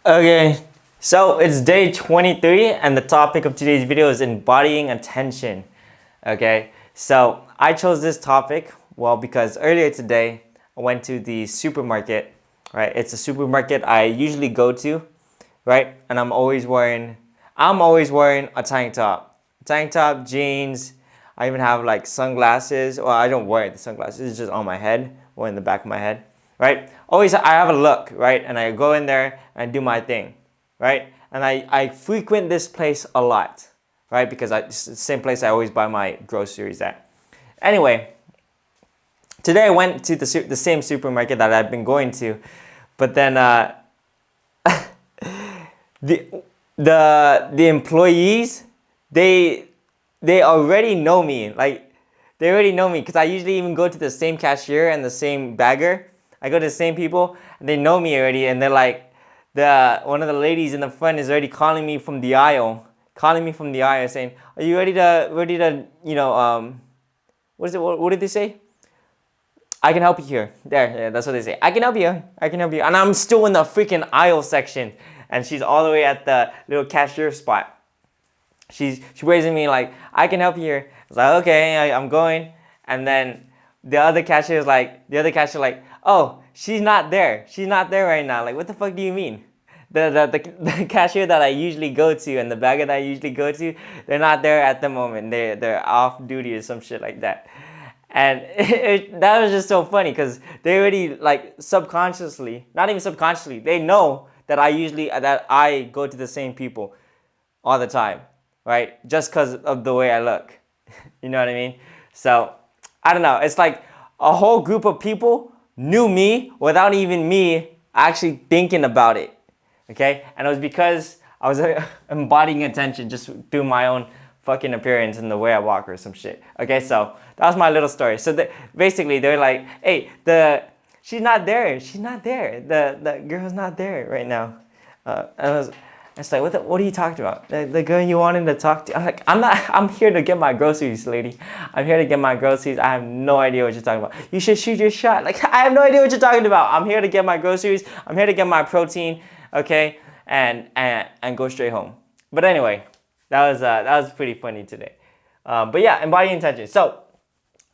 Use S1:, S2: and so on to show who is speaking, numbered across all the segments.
S1: Okay, so it's day 23 and the topic of today's video is embodying attention. Okay, so I chose this topic, well, because earlier today I went to the supermarket, right? It's a supermarket I usually go to, right? And I'm always wearing a tank top, jeans. I even have like sunglasses. Well, I don't wear the sunglasses, it's just on my head or in the back of my head, right? Always I have a look, right? And I go in there and I do my thing, right? And I frequent this place a lot, right? Because it's the same place I always buy my groceries at. Anyway, today I went to the same supermarket that I've been going to, but then the the employees, they already know me. Like, they already know me because I usually even go to the same cashier and the same bagger. I go to the same people and they know me already, and they're like, one of the ladies in the front is already calling me from the aisle, saying, "Are you ready to what did they say? I can help you here." There, yeah, that's what they say. I can help you. And I'm still in the freaking aisle section, and she's all the way at the little cashier spot. She raising me like, "I can help you here." I was like, "Okay, I'm going." And then the other cashier like, "Oh, she's not there. She's not there right now." Like, what the fuck do you mean? The cashier that I usually go to and the bagger that I usually go to, they're not there at the moment. They're off duty or some shit like that. And that was just so funny because they already, like, subconsciously, not even subconsciously, they know that I go to the same people all the time, right? Just because of the way I look. You know what I mean? So, I don't know. It's like a whole group of people knew me without even me actually thinking about it. Okay? And it was because I was embodying attention just through my own fucking appearance and the way I walk or some shit. Okay, so that was my little story. So basically, they're like, "Hey, she's not there. The girl's not there right now." And it's like, what are you talking about? The girl you wanted to talk to? I'm like, I'm here to get my groceries, lady. I'm here to get my groceries. I have no idea what you're talking about. You should shoot your shot. Like, I have no idea what you're talking about. I'm here to get my groceries. I'm here to get my protein, okay, and go straight home. But anyway, that was pretty funny today. But yeah, embodying intention. So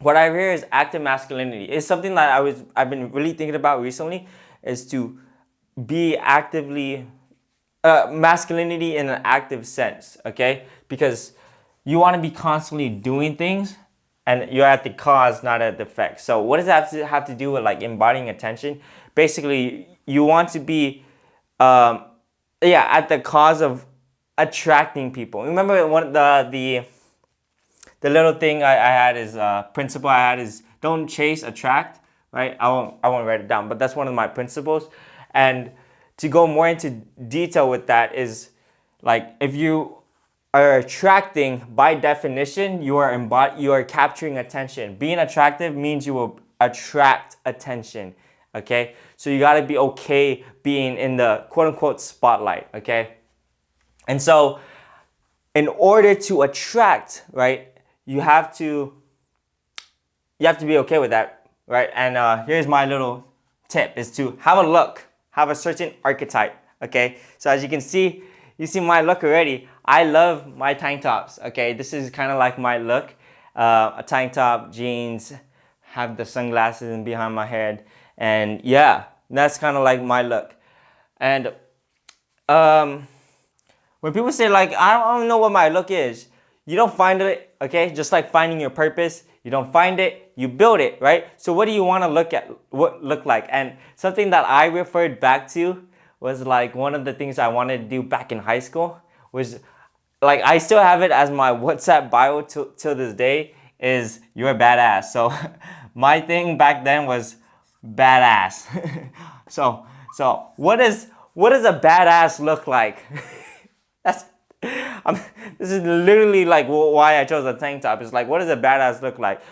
S1: what I hear is active masculinity. It's something that I've been really thinking about recently, is to be actively masculinity in an active sense, okay? Because you want to be constantly doing things, and you're at the cause, not at the effect. So what does that have to do with, like, embodying attention? Basically, you want to be, at the cause of attracting people. Remember the little thing I had is principle I had is don't chase, attract, right? I won't write it down, but that's one of my principles. And to go more into detail with that is, like, if you are attracting, by definition, you are capturing attention. Being attractive means you will attract attention. Okay, so you got to be okay being in the quote unquote spotlight. Okay, and so in order to attract, right, you have to be okay with that, right? And here's my little tip: is to have a look, have a certain archetype. Okay, so as you can see, you see my look already. I love my tank tops. Okay, this is kind of like my look. A tank top, jeans, have the sunglasses in behind my head, and yeah, that's kind of like my look. And when people say, like, I don't know what my look is, you don't find it, okay? Just like finding your purpose, you don't find it, you build it, right? So what do you want to look like? And something that I referred back to was, like, one of the things I wanted to do back in high school was, like, I still have it as my WhatsApp bio till this day, is "you're a badass." So my thing back then was badass. so what does a badass look like? That's this is literally, like, why I chose a tank top. It's like, what does a badass look like?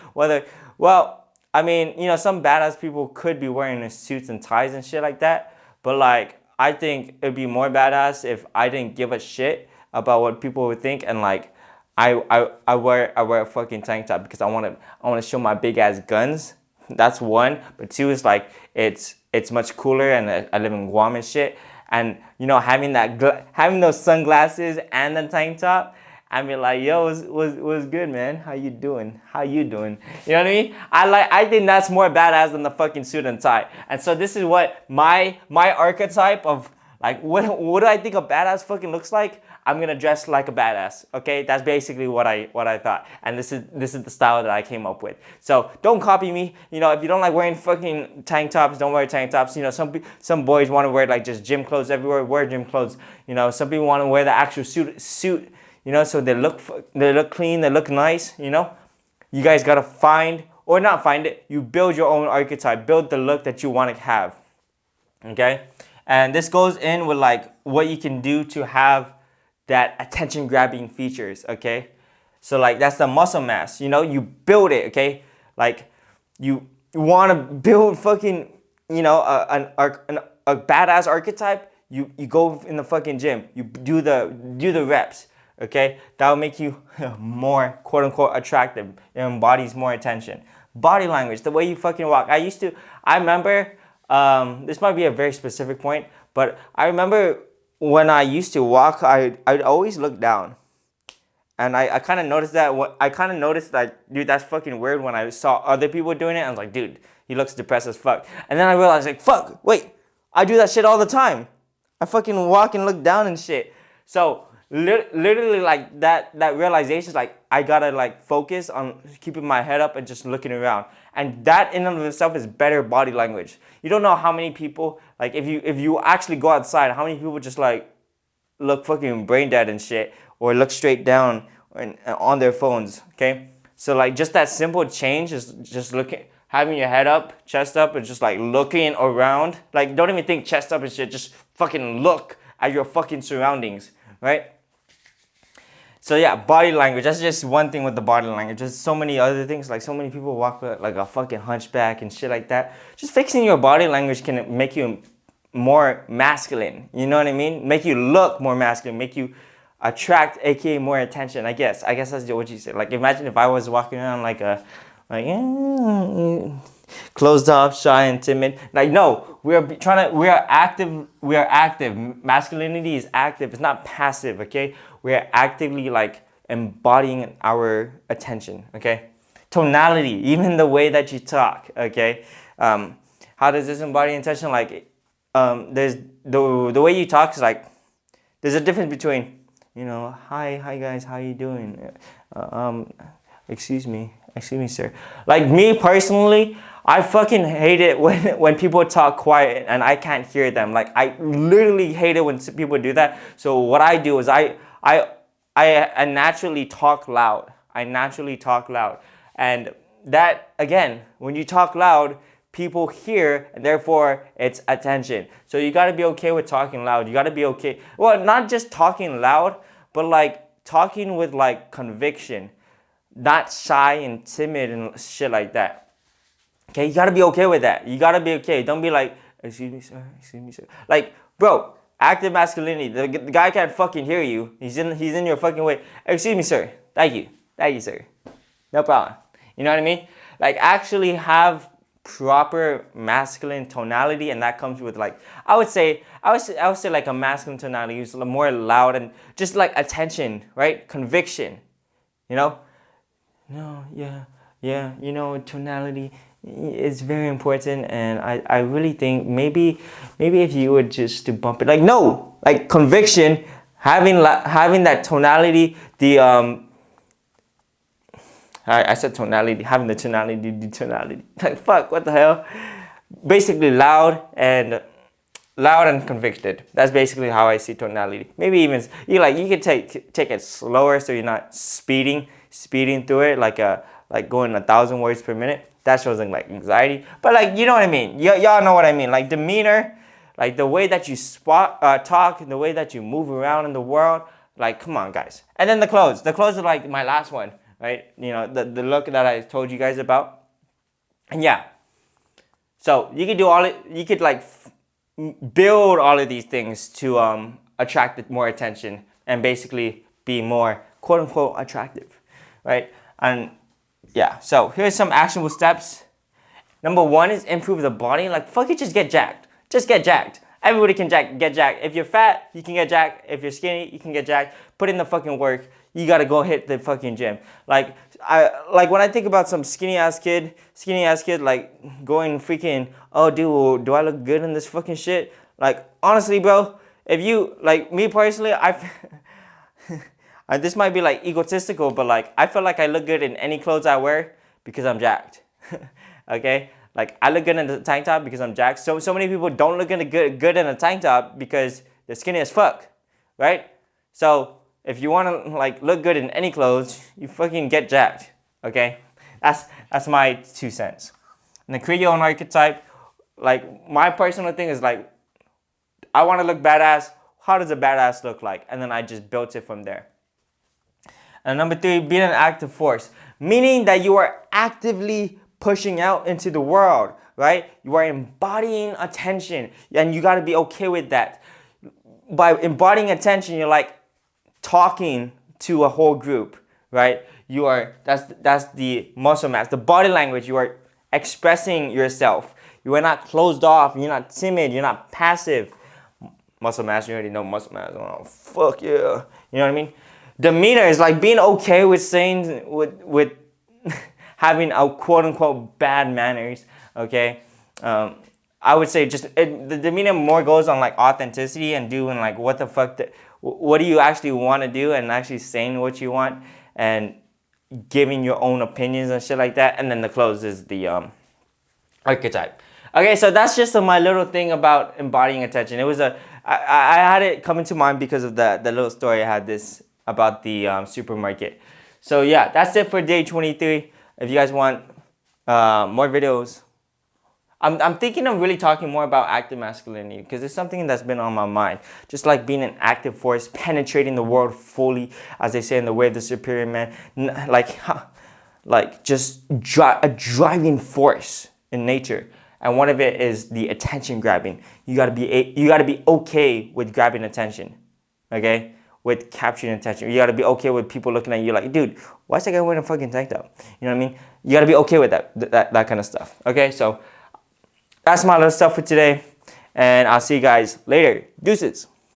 S1: Well, I mean, some badass people could be wearing suits and ties and shit like that, but, like, I think it'd be more badass if I didn't give a shit about what people would think, and, like, I wear a fucking tank top because I want to show my big ass guns. That's one. But two is, like, it's much cooler, and I live in Guam and shit. and you know, having those sunglasses and the tank top, I mean, like, yo, was good, man. How you doing? How you doing? You know what I mean? I think that's more badass than the fucking suit and tie. And so this is what my archetype of like what do I think a badass fucking looks like? I'm gonna dress like a badass. Okay, that's basically what I thought, and this is the style that I came up with. So don't copy me. You know, if you don't like wearing fucking tank tops, don't wear tank tops. You know, some boys want to wear like just gym clothes everywhere. Wear gym clothes. You know, some people want to wear the actual suit. You know, so they look clean, they look nice. You know, you guys gotta find or not find it. You build your own archetype. Build the look that you want to have. Okay, and this goes in with like what you can do to have that attention grabbing features. Okay, so like that's the muscle mass. You know, you build it. Okay, like you want to build fucking, you know, a badass archetype. You go in the fucking gym. You do the reps. Okay, that will make you more quote unquote attractive. It embodies more attention. Body language, the way you fucking walk. I remember, this might be a very specific point, but I remember when I used to walk, I'd always look down. And I kind of noticed that. I kind of noticed that, dude, that's fucking weird when I saw other people doing it. I was like, dude, he looks depressed as fuck. And then I realized, like, fuck, wait, I do that shit all the time. I fucking walk and look down and shit. So literally, like that realization, like I gotta like focus on keeping my head up and just looking around, and that in and of itself is better body language. You don't know how many people, like if you actually go outside, how many people just like look fucking brain dead and shit, or look straight down on their phones. Okay, so like just that simple change is just looking, having your head up, chest up, and just like looking around. Like don't even think chest up and shit, just fucking look at your fucking surroundings, right? So yeah, body language. That's just one thing with the body language. There's so many other things. Like so many people walk like a fucking hunchback and shit like that. Just fixing your body language can make you more masculine. You know what I mean? Make you look more masculine. Make you attract, aka more attention. I guess that's what you said. Like imagine if I was walking around like closed off, shy, and timid. Like no, we are active. We are active. Masculinity is active. It's not passive. Okay. We are actively like embodying our attention. Okay. Tonality, even the way that you talk. Okay. How does this embody attention? Like, there's the way you talk is like, there's a difference between, you know, hi guys, how you doing? Excuse me, sir. Like me personally, I fucking hate it when people talk quiet and I can't hear them. Like I literally hate it when people do that. So what I do is I naturally talk loud. And that again, when you talk loud, people hear, and therefore it's attention. So you gotta be okay with talking loud. You gotta be okay. Well, not just talking loud, but like talking with like conviction, not shy and timid and shit like that. Okay, you gotta be okay with that. You gotta be okay. Don't be like, excuse me, sir. Like, bro, active masculinity. The guy can't fucking hear you. He's in your fucking way. Excuse me, sir. Thank you, sir. No problem. You know what I mean? Like, actually have proper masculine tonality, and that comes with like I would say like a masculine tonality is more loud and just like attention, right? Conviction. You know? No, yeah, you know, tonality is very important, and I really think maybe if you would just to bump it, like no, like conviction, having that tonality, I said tonality, having the tonality, like fuck, what the hell? Basically loud and convicted. That's basically how I see tonality. Maybe even you can take it slower, so you're not speeding through it like going 1,000 words per minute. That shows like anxiety. But like, you know what I mean. Y'all know what I mean. Like demeanor, like the way that you talk, and the way that you move around in the world. Like, come on, guys. And then the clothes. The clothes are like my last one, right? You know, the look that I told you guys about. And yeah. So you could do all it. You could like build all of these things to attract more attention and basically be more quote unquote attractive, right? And yeah, so here's some actionable steps. Number 1 is improve the body. Like fuck it, just get jacked. Everybody can get jacked. If you're fat, you can get jacked. If you're skinny, you can get jacked. Put in the fucking work. You gotta go hit the fucking gym. Like when I think about some skinny ass kid, like going freaking, oh dude, do I look good in this fucking shit? Like honestly, bro, if you like me personally, this might be like egotistical, but like I feel like I look good in any clothes I wear because I'm jacked. Okay, like I look good in the tank top because I'm jacked. So many people don't look good in a tank top because they're skinny as fuck, right? So if you want to like look good in any clothes, you fucking get jacked. Okay, that's my 2 cents. And then create your own archetype. Like my personal thing is like, I want to look badass. How does a badass look like? And then I just built it from there. And number 3, being an active force, meaning that you are actively pushing out into the world, right? You are embodying attention, and you got to be okay with that. By embodying attention, you're like talking to a whole group, right? You are that's the muscle mass, the body language. You are expressing yourself. You are not closed off. You're not timid. You're not passive. Muscle mass, you already know muscle mass. Oh fuck yeah, you know what I mean? Demeanor is like being okay with saying with having a quote unquote bad manners. Okay, I would say just the demeanor more goes on like authenticity and doing like what the fuck, what do you actually want to do, and actually saying what you want and giving your own opinions and shit like that. And then the close is the archetype. Okay, so that's just my little thing about embodying attention. It was I had it come into mind because of the little story I had this about the supermarket. So yeah, that's it for day 23. If you guys want more videos, I'm thinking of really talking more about active masculinity because it's something that's been on my mind. Just like being an active force, penetrating the world fully, as they say in The Way of the Superior Man. Like just a driving force in nature. And one of it is the attention grabbing. You gotta be okay with grabbing attention, okay? With capturing attention. You gotta be okay with people looking at you like, dude, why is that guy wearing a fucking tank top? You know what I mean? You gotta be okay with that kind of stuff, okay? So that's my little stuff for today, and I'll see you guys later. Deuces.